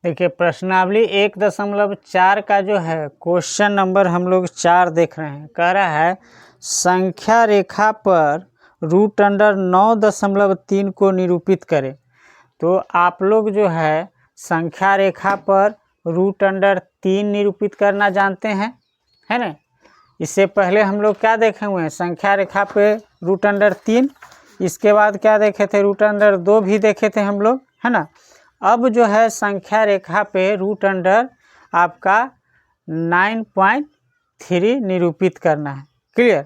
देखिए प्रश्नावली 1.4 का जो है क्वेश्चन नंबर हम लोग 4 देख रहे हैं। कह रहा है संख्या रेखा पर √9.3 को निरूपित करें। तो आप लोग जो है संख्या रेखा पर √3 निरूपित करना जानते हैं, है ना। इससे पहले हम लोग क्या देखे हुए हैं, संख्या रेखा पे √3, इसके बाद क्या देखे थे, √2 भी देखे थे हम लोग, है ना। अब जो है संख्या रेखा पे √, आपका 9.3 निरूपित करना है। क्लियर।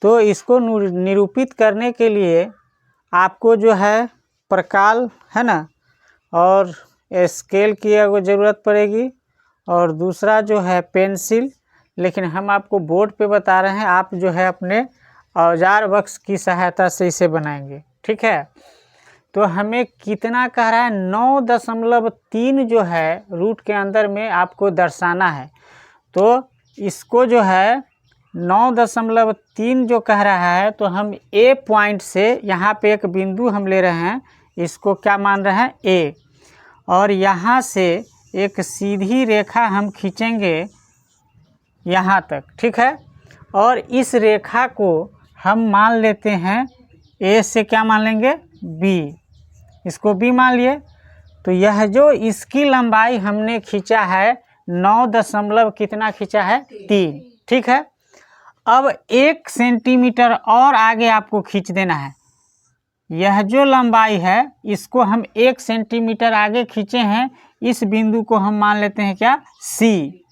तो इसको निरूपित करने के लिए आपको जो है प्रकाल, है ना, और स्केल की ज़रूरत पड़ेगी, और दूसरा जो है पेंसिल। लेकिन हम आपको बोर्ड पे बता रहे हैं, आप जो है अपने औजार बक्स की सहायता से इसे बनाएंगे, ठीक है। तो हमें कितना कह रहा है, 9.3 जो है रूट के अंदर में आपको दर्शाना है। तो इसको जो है 9.3 जो कह रहा है, तो हम ए पॉइंट से यहाँ पे एक बिंदु हम ले रहे हैं, इसको क्या मान रहे हैं, ए, और यहाँ से एक सीधी रेखा हम खींचेंगे यहाँ तक, ठीक है। और इस रेखा को हम मान लेते हैं ए से क्या मान लेंगे, बी, इसको बी मान लिए। तो यह जो इसकी लंबाई हमने खींचा है 9 कितना खींचा है, 3, ठीक है। अब 1 सेंटीमीटर और आगे आपको खींच देना है। यह जो लंबाई है इसको हम 1 सेंटीमीटर आगे खींचे हैं, इस बिंदु को हम मान लेते हैं क्या, सी।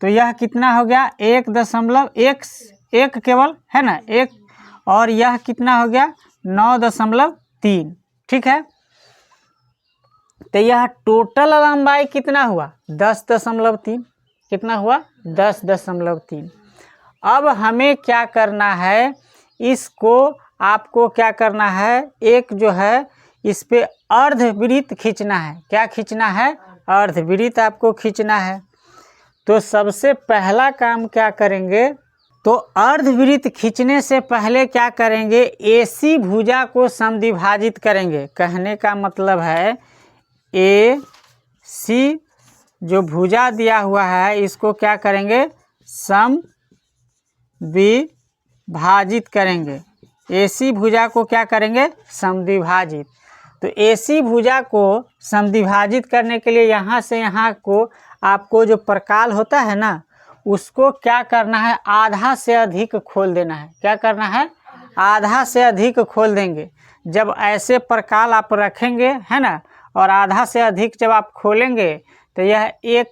तो यह कितना हो गया, 1 केवल, है ना, 1, और यह कितना हो गया 9.3, ठीक है। तो यह टोटल लंबाई कितना हुआ, 10.3, कितना हुआ, 10.3। अब हमें क्या करना है, इसको आपको क्या करना है, एक जो है इस पे अर्धवृत्त खींचना है। क्या खींचना है, अर्धवृत्त आपको खींचना है। तो सबसे पहला काम क्या करेंगे, तो अर्धवृत्त खींचने से पहले क्या करेंगे, AC भुजा को समद्विभाजित करेंगे। कहने का मतलब है AC जो भुजा दिया हुआ है इसको क्या करेंगे, समद्विभाजित करेंगे। AC भुजा को क्या करेंगे, समद्विभाजित। तो AC भुजा को समद्विभाजित करने के लिए यहाँ से यहाँ को आपको जो प्रकाल होता है ना, उसको क्या करना है, आधा से अधिक खोल देना है। क्या करना है, आधा से अधिक खोल देंगे। जब ऐसे प्रकाल आप रखेंगे, है ना, और आधा से अधिक जब आप खोलेंगे, तो यह एक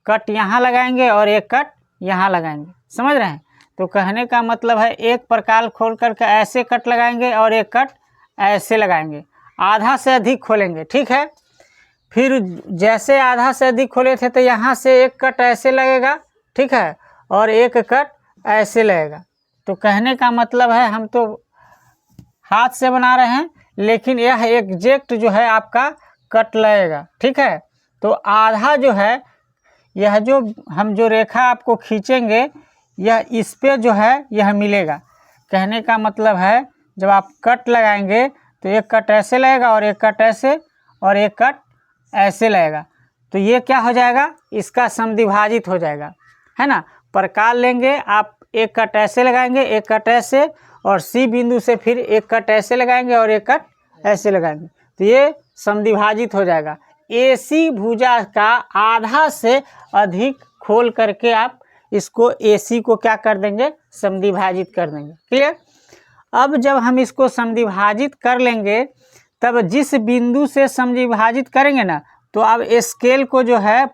कट यहाँ लगाएंगे और एक कट यहाँ लगाएंगे। समझ रहे हैं। तो कहने का मतलब है एक प्रकाल खोल करके ऐसे कट लगाएंगे और एक कट ऐसे लगाएंगे, आधा से अधिक खोलेंगे, ठीक है। फिर जैसे आधा से अधिक खोले थे तो यहाँ से एक कट ऐसे लगेगा, ठीक है, और एक कट ऐसे लगेगा। तो कहने का मतलब है हम तो हाथ से बना रहे हैं, लेकिन यह एग्जैक्ट जो है आपका कट लगेगा, ठीक है। तो आधा जो है, यह जो हम जो रेखा आपको खींचेंगे, यह इस पे जो है यह मिलेगा। कहने का मतलब है जब आप कट लगाएंगे तो एक कट ऐसे लगेगा और एक कट ऐसे और एक कट ऐसे लगेगा। तो ये क्या हो जाएगा, इसका समद्विभाजित हो जाएगा, है ना। प्रकाल लेंगे आप, एक कट ऐसे लगाएंगे, एक कट ऐसे, और सी बिंदु से फिर एक कट ऐसे लगाएंगे और एक कट ऐसे लगाएंगे। तो ये समद्विभाजित हो जाएगा। AC भुजा का आधा से अधिक खोल करके आप इसको AC को क्या कर देंगे, समद्विभाजित कर देंगे। क्लियर। अब जब हम इसको समद्विभाजित कर लेंगे, तब जिस बिंदु से समद्विभाजित करेंगे ना, तो अब स्केल को जो है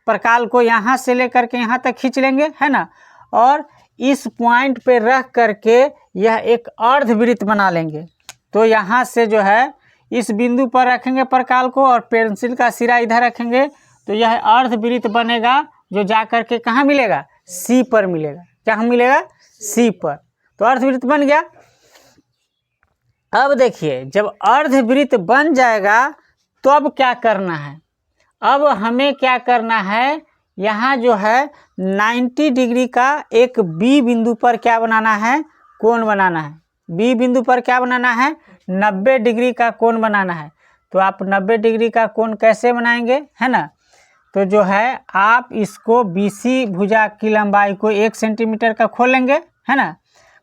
प्रकाल को यहाँ से लेकर के यहाँ तक खींच लेंगे, है ना, और इस पॉइंट पे रख करके यह एक अर्धवृत्त बना लेंगे। तो यहाँ से जो है इस बिंदु पर रखेंगे प्रकाल को, और पेंसिल का सिरा इधर रखेंगे, तो यह अर्धवृत्त बनेगा, जो जा करके कहाँ मिलेगा, C पर मिलेगा। क्या मिलेगा, C पर। तो अर्धवृत्त बन गया। अब देखिए जब अर्धवृत्त बन जाएगा तो अब क्या करना है, अब हमें क्या करना है, यहाँ जो है 90 डिग्री का एक B बिंदु पर क्या बनाना है, कोण बनाना है। B बिंदु पर क्या बनाना है, 90 डिग्री का कोण बनाना है। तो आप 90 डिग्री का कोण कैसे बनाएंगे, है ना। तो जो है आप इसको BC भुजा की लंबाई को 1 सेंटीमीटर का खोलेंगे, है ना।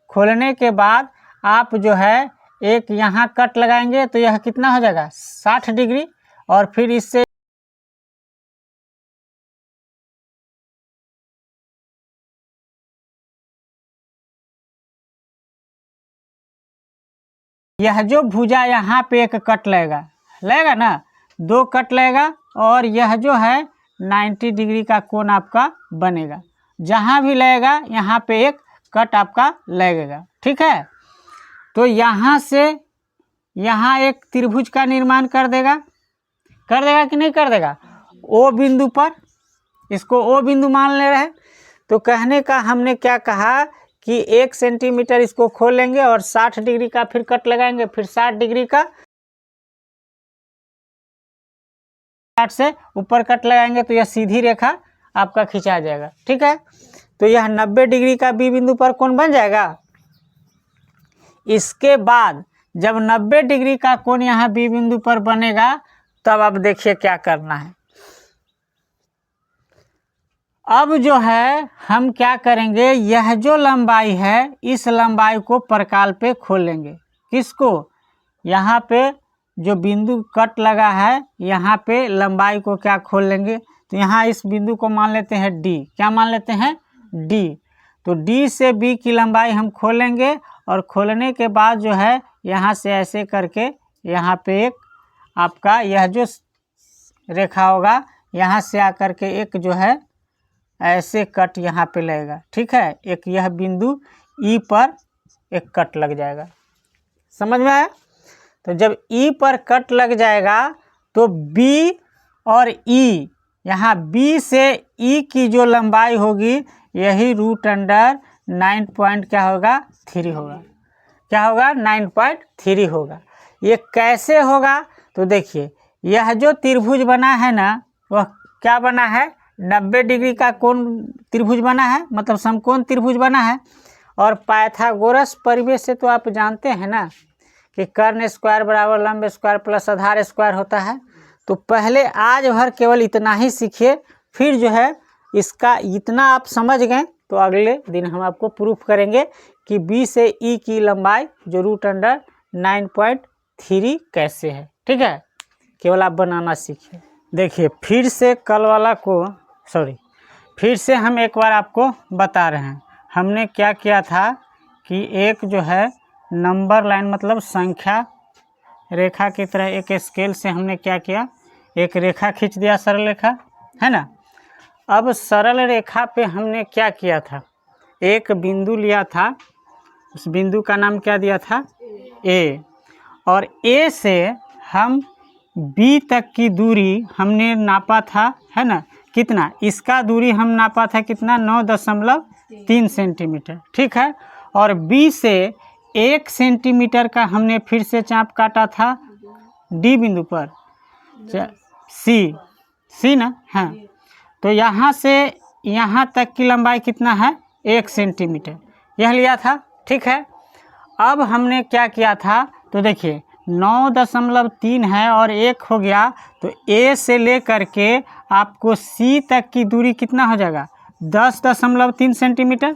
खोलने के बाद आप जो है एक यहाँ कट लगाएंगे, तो यह कितना हो जाएगा 60 डिग्री, और फिर इससे यह जो भुजा यहाँ पे एक कट लगेगा ना, 2 कट लगेगा, और यह जो है 90 डिग्री का कोण आपका बनेगा। जहाँ भी लगेगा यहाँ पे एक कट आपका लगेगा, ठीक है। तो यहाँ से यहाँ एक त्रिभुज का निर्माण कर देगा कि नहीं कर देगा। O बिंदु पर, इसको O बिंदु मान ले रहे हैं। तो कहने का हमने क्या कहा कि 1 सेंटीमीटर इसको खोलेंगे और 60 डिग्री का फिर कट लगाएंगे, फिर 60 डिग्री का 60 से ऊपर कट लगाएंगे, तो यह सीधी रेखा आपका खींचा जाएगा, ठीक है। तो यह 90 डिग्री का B बिंदु पर कोण बन जाएगा। इसके बाद जब 90 डिग्री का कोण यहाँ B बिंदु पर बनेगा, तब अब देखिए क्या करना है। अब जो है हम क्या करेंगे, यह जो लंबाई है इस लंबाई को परकाल पे खोलेंगे। किसको, यहाँ पे जो बिंदु कट लगा है यहाँ पे लंबाई को क्या खोल लेंगे। तो यहाँ इस बिंदु को मान लेते हैं D, क्या मान लेते हैं D। तो D से B की लंबाई हम खोलेंगे, और खोलने के बाद जो है यहाँ से ऐसे करके यहाँ पे एक आपका यह जो रेखा होगा यहाँ से आकर के एक जो है ऐसे कट यहाँ पे लगेगा, ठीक है। एक यह बिंदु E पर एक कट लग जाएगा, समझ में आया। तो जब E पर कट लग जाएगा तो B और E, यहाँ B से E की जो लंबाई होगी यही √9 क्या होगा 3 होगा, क्या होगा 9.3 होगा। ये कैसे होगा, तो देखिए यह जो त्रिभुज बना है ना, वह क्या बना है 90 डिग्री का कोण त्रिभुज बना है, मतलब समकोण त्रिभुज बना है। और पाइथागोरस परिवेश से तो आप जानते हैं ना कि कर्ण स्क्वायर बराबर लंब स्क्वायर प्लस आधार स्क्वायर होता है। तो पहले आज भर केवल इतना ही सीखिए, फिर जो है इसका इतना आप समझ गए तो अगले दिन हम आपको प्रूफ करेंगे कि B से E की लंबाई जो √9.3 कैसे है, ठीक है। केवल आप बनाना सीखिए। देखिए फिर से कल वाला को फिर से हम एक बार आपको बता रहे हैं। हमने क्या किया था कि एक जो है नंबर लाइन मतलब संख्या रेखा की तरह एक स्केल से हमने क्या किया, एक रेखा खींच दिया, सरल रेखा, है ना। अब सरल रेखा पे हमने क्या किया था, एक बिंदु लिया था, उस बिंदु का नाम क्या दिया था A, और A से हम B तक की दूरी हमने नापा था, है ना। कितना, इसका दूरी हम नापा था कितना 9.3 सेंटीमीटर, ठीक है। और B से 1 सेंटीमीटर का हमने फिर से चाप काटा था D बिंदु पर, C ना, हाँ। तो यहाँ से यहाँ तक की लंबाई कितना है 1 सेंटीमीटर, यह लिया था, ठीक है। अब हमने क्या किया था, तो देखिए 9.3 है और 1 हो गया, तो A से लेकर के आपको C तक की दूरी कितना हो जाएगा 10.3 सेंटीमीटर,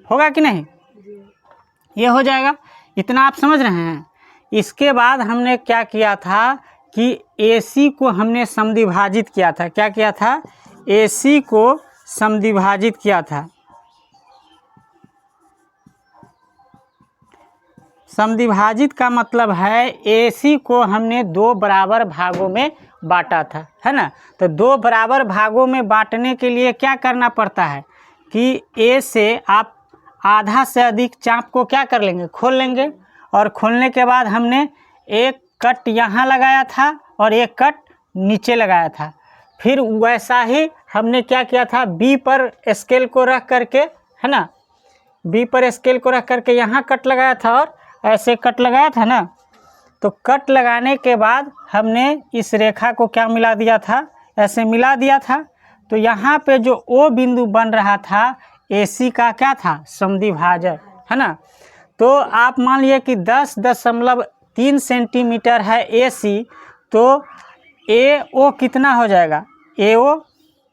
होगा कि नहीं, ये हो जाएगा। इतना आप समझ रहे हैं। इसके बाद हमने क्या किया था कि AC को हमने समद्विभाजित किया था। क्या किया था, AC को समद्विभाजित किया था। समद्विभाजित का मतलब है AC को हमने 2 बराबर भागों में बांटा था, है ना। तो 2 बराबर भागों में बांटने के लिए क्या करना पड़ता है कि A से आप आधा से अधिक चाप को क्या कर लेंगे, खोल लेंगे। और खोलने के बाद हमने एक कट यहाँ लगाया था और एक कट नीचे लगाया था। फिर वैसा ही हमने क्या किया था, B पर स्केल को रख करके, है ना, B पर स्केल को रख करके यहाँ कट लगाया था और ऐसे कट लगाया था ना। तो कट लगाने के बाद हमने इस रेखा को क्या मिला दिया था, ऐसे मिला दिया था। तो यहाँ पे जो O बिंदु बन रहा था AC का क्या था, समद्विभाजक, है ना। तो आप मान लिए कि 10.3 सेंटीमीटर है AC, तो ए ओ कितना हो जाएगा, ए ओ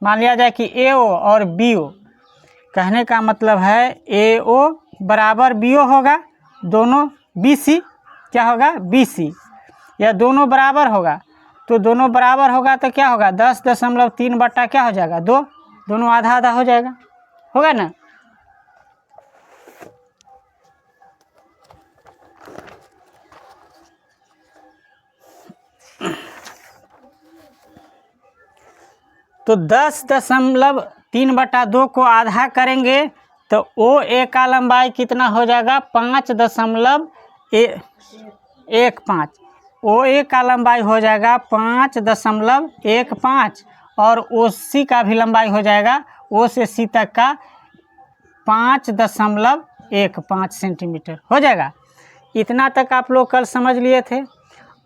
मान लिया जाए कि ए ओ और बी ओ, कहने का मतलब है ए ओ बराबर बी ओ होगा, दोनों बी सी क्या होगा, बी सी, या दोनों बराबर होगा, तो दोनों बराबर होगा तो क्या होगा 10.3 बटा क्या हो जाएगा 2, दोनों आधा आधा हो जाएगा, होगा ना। तो 10.3 बटा 2 को आधा करेंगे तो ओ ए का लंबाई कितना हो जाएगा 5.15, ओ ए का लंबाई हो जाएगा 5.15 और ओ सी का भी लंबाई हो जाएगा ओ से सी तक का 5.15 सेंटीमीटर हो जाएगा। इतना तक आप लोग कल समझ लिए थे।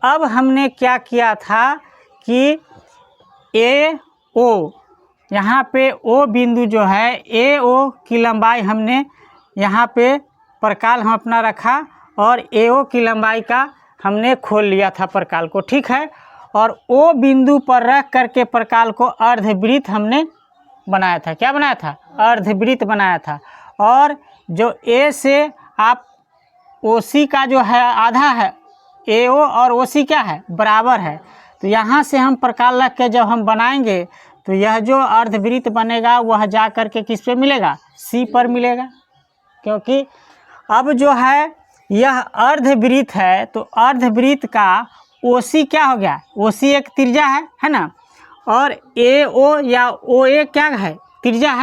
अब हमने क्या किया था कि ए ओ, यहाँ पे ओ बिंदु जो है ए ओ की लंबाई हमने यहाँ पे प्रकाल हम अपना रखा और ए ओ की लंबाई का हमने खोल लिया था प्रकाल को, ठीक है। और ओ बिंदु पर रख करके प्रकाल को अर्धवृत्त हमने बनाया था, क्या बनाया था, अर्धवृत्त बनाया था। और जो ए से आप ओ सी का जो है आधा है, ए ओ और ओ सी क्या है बराबर है, तो यहाँ से हम प्रकाल रख के जब हम बनाएंगे तो यह जो अर्धवृत्त बनेगा वह जा कर के किस पे मिलेगा, सी पर मिलेगा, क्योंकि अब जो है यह अर्धवृत्त है तो अर्धवृत्त का ओ सी क्या हो गया, ओ सी एक त्रिज्या है ना, और ए ओ या ओ ए क्या है, त्रिज्या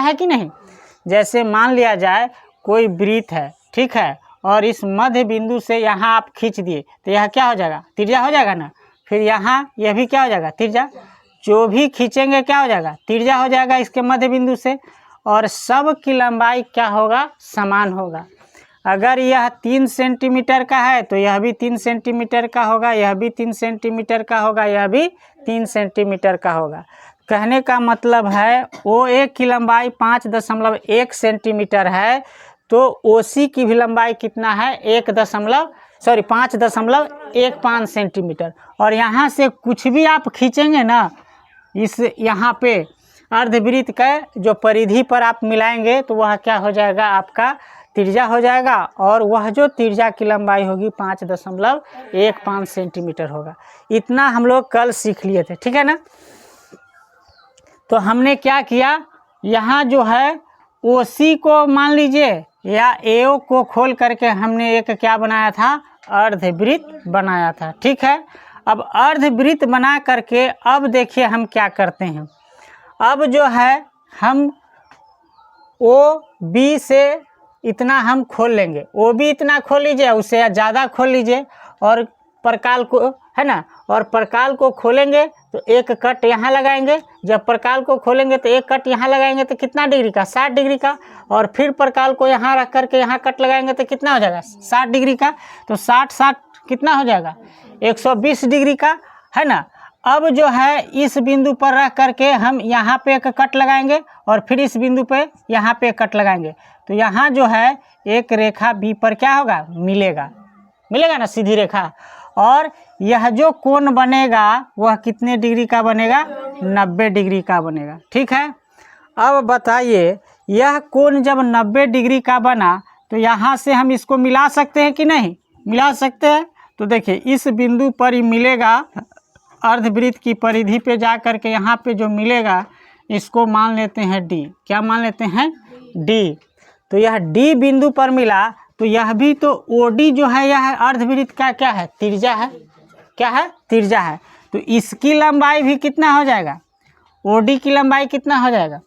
है कि नहीं। जैसे मान लिया जाए कोई वृत्त है, ठीक है, और इस मध्य बिंदु से यहाँ आप खींच दिए तो यह क्या हो जाएगा, त्रिज्या हो जाएगा ना। फिर यहाँ यह भी क्या हो जाएगा, त्रिज्या, जो भी खींचेंगे क्या हो जाएगा, त्रिज्या हो जाएगा इसके मध्य बिंदु से। और सब की लंबाई क्या होगा, समान होगा। अगर यह 3 सेंटीमीटर का है तो यह भी 3 सेंटीमीटर का होगा, यह भी 3 सेंटीमीटर का होगा, यह भी 3 सेंटीमीटर का होगा। कहने का मतलब है ओ ए की लंबाई 5.1 सेंटीमीटर है तो ओ सी की भी लंबाई कितना है 5.15 सेंटीमीटर। और यहाँ से कुछ भी आप खींचेंगे ना, इस यहाँ पे अर्धवृत्त का जो परिधि पर आप मिलाएंगे तो वह क्या हो जाएगा, आपका त्रिज्या हो जाएगा। और वह जो त्रिज्या की लंबाई होगी 5.15 सेंटीमीटर होगा। इतना हम लोग कल सीख लिए थे, ठीक है ना। तो हमने क्या किया, यहाँ जो है ओ सी को मान लीजिए या ए ओ को खोल करके हमने एक क्या बनाया था, अर्धवृत्त बनाया था, ठीक है। अब अर्धवृत्त बना करके अब देखिए हम क्या करते हैं। अब जो है हम ओ बी से इतना हम खोल लेंगे, ओ बी इतना खोल लीजिए, उससे ज़्यादा खोल लीजिए और प्रकाल को है ना, और प्रकाल को खोलेंगे तो एक कट यहाँ लगाएंगे। जब प्रकाल को खोलेंगे तो एक कट यहाँ लगाएंगे तो कितना डिग्री का, 60 डिग्री का। और फिर प्रकाल को यहाँ रख करके यहाँ कट लगाएंगे तो कितना हो जाएगा, 60 डिग्री का। तो 60 कितना हो जाएगा, 120 डिग्री का, है ना। अब जो है इस बिंदु पर रख करके हम यहाँ पे एक कट लगाएंगे और फिर इस बिंदु पे यहाँ पे कट लगाएंगे तो यहाँ जो है एक रेखा बी पर क्या होगा, मिलेगा ना, सीधी रेखा। और यह जो कोण बनेगा वह कितने डिग्री का बनेगा, 90 डिग्री का बनेगा, ठीक है। अब बताइए यह कोण जब 90 डिग्री का बना तो यहाँ से हम इसको मिला सकते हैं कि नहीं, मिला सकते हैं। तो देखिए इस बिंदु पर ही मिलेगा, अर्धवृत्त की परिधि पे जा कर के यहाँ पे जो मिलेगा इसको मान लेते हैं डी, क्या मान लेते हैं, डी। तो यह डी बिंदु पर मिला तो यह भी तो ओ डी जो है यह अर्धवृत्त का क्या है, त्रिज्या है, क्या है, त्रिज्या है। तो इसकी लंबाई भी कितना हो जाएगा, ओ डी की लंबाई कितना हो जाएगा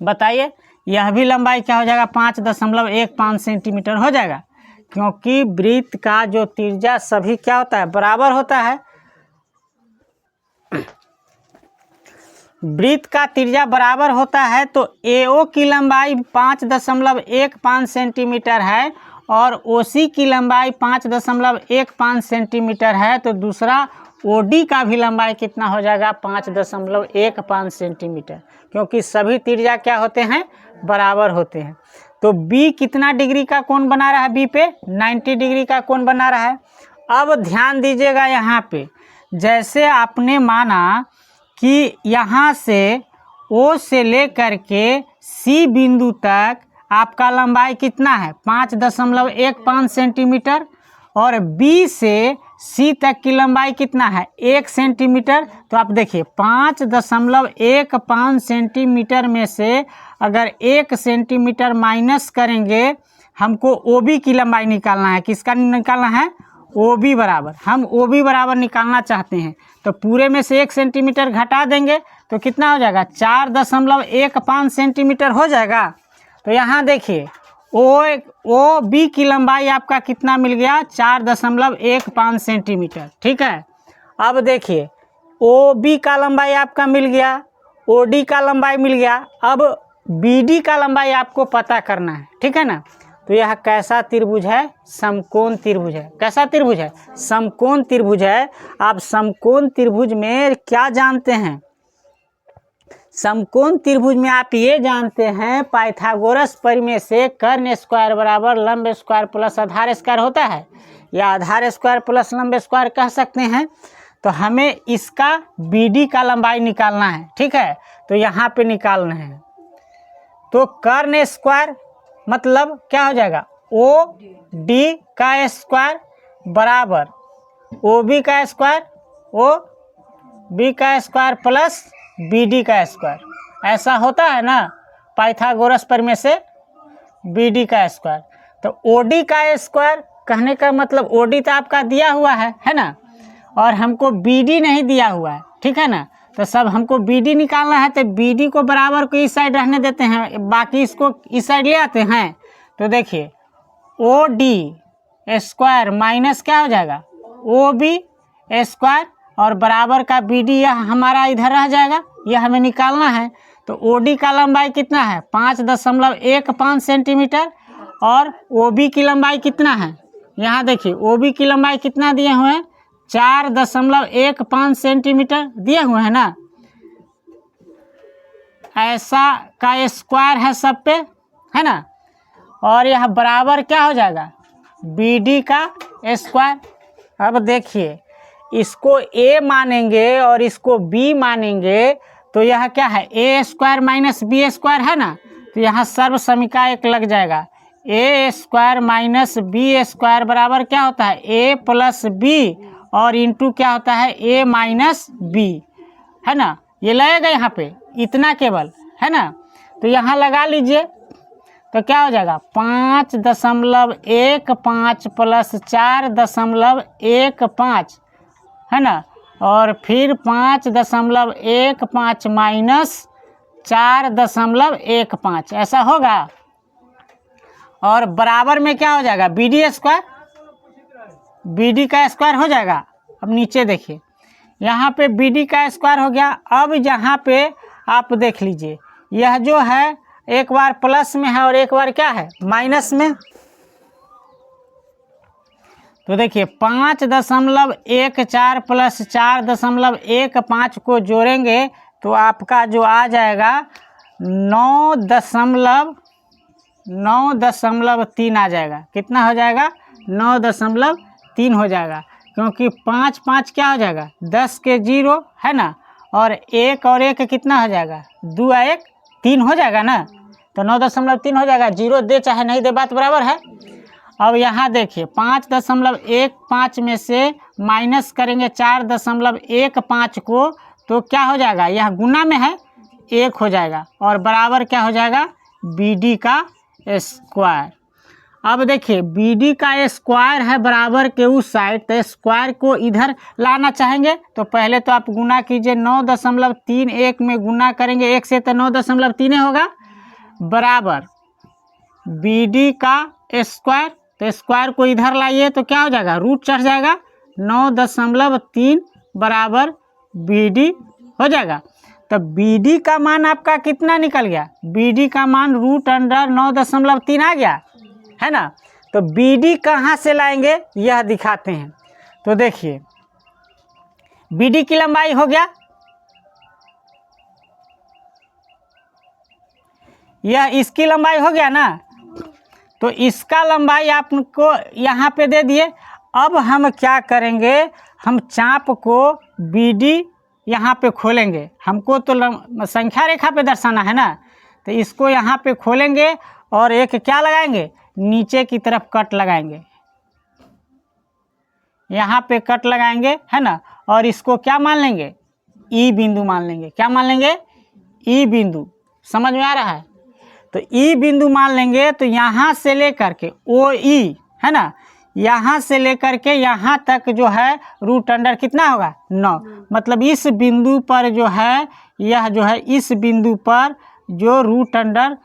बताइए। यह भी लंबाई क्या हो जाएगा, 5.15 सेंटीमीटर हो जाएगा, क्योंकि वृत्त का जो त्रिज्या सभी क्या होता है, बराबर होता है। वृत्त का त्रिज्या बराबर होता है तो AO की लंबाई 5.15 सेंटीमीटर है और OC की लंबाई 5.15 सेंटीमीटर है, तो दूसरा OD का भी लंबाई कितना हो जाएगा, 5.15 सेंटीमीटर, क्योंकि सभी त्रिज्या क्या होते हैं, बराबर होते हैं। तो B कितना डिग्री का कोण बना रहा है, B पे 90 डिग्री का कोण बना रहा है। अब ध्यान दीजिएगा यहाँ पे, जैसे आपने माना कि यहाँ से O से लेकर के C बिंदु तक आपका लंबाई कितना है 5.15 सेंटीमीटर और B से C तक की लंबाई कितना है 1 सेंटीमीटर। तो आप देखिए 5.15 सेंटीमीटर में से अगर 1 सेंटीमीटर माइनस करेंगे, हमको OB की लंबाई निकालना है। किसका निकालना है? OB बराबर, हम OB बराबर निकालना चाहते हैं। तो पूरे में से 1 सेंटीमीटर घटा देंगे तो कितना हो जाएगा 4.15 सेंटीमीटर हो जाएगा। तो यहाँ देखिए OB की लंबाई आपका कितना मिल गया 4.15 सेंटीमीटर। ठीक है, अब देखिए OB का लंबाई आपका मिल गया, OD का लंबाई मिल गया, अब BD का लंबाई आपको पता करना है। ठीक है ना। तो यह कैसा त्रिभुज है? समकोण त्रिभुज है। कैसा त्रिभुज है? समकोण त्रिभुज है। आप समकोण त्रिभुज में क्या जानते हैं? समकोण त्रिभुज में आप ये जानते हैं पाइथागोरस परिमेय से कर्ण स्क्वायर बराबर लंब स्क्वायर प्लस आधार स्क्वायर होता है, या आधार स्क्वायर प्लस लंब स्क्वायर कह सकते हैं। तो हमें इसका BD का लंबाई निकालना है। ठीक है, तो यहाँ पे निकालना है। तो कर्ण स्क्वायर मतलब क्या हो जाएगा OD का स्क्वायर बराबर OB का स्क्वायर OB का स्क्वायर प्लस BD का स्क्वायर। ऐसा होता है ना पाइथागोरस परिमेय से BD का स्क्वायर। तो OD का स्क्वायर कहने का मतलब OD तो आपका दिया हुआ है ना, और हमको BD नहीं दिया हुआ है। ठीक है ना। तो सब हमको BD निकालना है, तो BD को बराबर को इस साइड रहने देते हैं, बाकी इसको इस साइड ले आते हैं। तो देखिए OD स्क्वायर माइनस क्या हो जाएगा OB स्क्वायर और बराबर का BD यह हमारा इधर रह जाएगा, यह हमें निकालना है। तो OD का लंबाई कितना है 5.15 सेंटीमीटर और OB की लंबाई कितना है, यहाँ देखिए OB की लंबाई कितना दिए हुए हैं 4.15 सेंटीमीटर दिए हुए हैं ना। ऐसा का स्क्वायर है सब पे, है ना, और यह बराबर क्या हो जाएगा BD का स्क्वायर। अब देखिए इसको A मानेंगे और इसको B मानेंगे तो यह क्या है A square minus B square है ना। तो यहाँ सर्व समीका एक लग जाएगा, A square minus B square बराबर क्या होता है A प्लस B और इंटू क्या होता है A माइनस B, है ना। ये लगेगा यहाँ पे इतना केवल, है ना। तो यहाँ लगा लीजिए तो क्या हो जाएगा 5.15 प्लस 4.15, है ना, और फिर 5.15 माइनस 4.15 ऐसा होगा। और बराबर में क्या हो जाएगा BD स्क्वायर, BD का स्क्वायर हो जाएगा। अब नीचे देखिए यहाँ पे BD का स्क्वायर हो गया। अब यहाँ पे आप देख लीजिए यह जो है एक बार प्लस में है और एक बार क्या है माइनस में। तो देखिए 5.14 प्लस 4.15 को जोड़ेंगे तो आपका जो आ जाएगा 9.3 आ जाएगा। कितना हो जाएगा 9.3 हो जाएगा, क्योंकि 5 5 क्या हो जाएगा 10 के 0, है ना, और 1 और 1 कितना हो जाएगा 2 और 1 3 हो जाएगा ना। तो 9.3 हो जाएगा, 0 दे चाहे नहीं दे बात बराबर है। अब यहाँ देखिए 5.15 में से माइनस करेंगे 4.15 को तो क्या हो जाएगा, यह गुना में है 1 हो जाएगा और बराबर क्या हो जाएगा BD का स्क्वायर। अब देखिए BD का स्क्वायर है बराबर के उस साइड, तो स्क्वायर को इधर लाना चाहेंगे तो पहले तो आप गुना कीजिए 9.3 1 में गुना करेंगे 1 से तो 9.3 होगा बराबर BD का स्क्वायर। तो स्क्वायर को इधर लाइए तो क्या हो जाएगा रूट चढ़ जाएगा 9.3 बराबर BD हो जाएगा। तो BD का मान आपका कितना निकल गया, BD का मान √9.3 आ गया, है ना। तो BD कहाँ से लाएंगे यह दिखाते हैं। तो देखिए BD की लंबाई हो गया, यह इसकी लंबाई हो गया ना, तो इसका लंबाई आपको यहाँ पे दे दिए। अब हम क्या करेंगे, हम चाप को BD यहाँ पे खोलेंगे। हमको तो संख्या रेखा पे दर्शाना है ना, तो इसको यहाँ पे खोलेंगे और एक क्या लगाएंगे, नीचे की तरफ कट लगाएंगे, यहाँ पे कट लगाएंगे, है ना। और इसको क्या मान लेंगे, E बिंदु मान लेंगे। क्या मान लेंगे, E बिंदु। समझ में आ रहा है? तो E बिंदु मान लेंगे। तो यहाँ से लेकर के OE, है ना, यहाँ से लेकर के यहाँ तक जो है रूट अंडर कितना होगा, 9। मतलब इस बिंदु पर जो है, यह जो है इस बिंदु पर जो रूट अंडर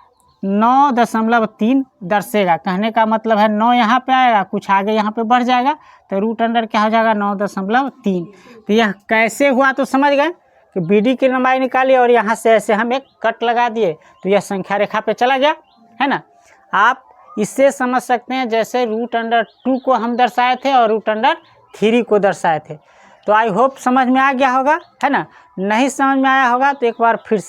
9.3 दर्शेगा। कहने का मतलब है 9 यहाँ पे आएगा, कुछ आगे यहाँ पे बढ़ जाएगा, तो रूट अंडर क्या हो जाएगा, 9.3। तो यह कैसे हुआ तो समझ गए कि BD की लंबाई निकाली और यहाँ से ऐसे हम एक कट लगा दिए, तो यह संख्या रेखा पे चला गया, है ना। आप इससे समझ सकते हैं जैसे रूट अंडर 2 को हम दर्शाए थे और रूट अंडर 3 को दर्शाए थे। तो आई होप समझ में आ गया होगा, है ना। नहीं समझ में आया होगा तो एक बार फिर से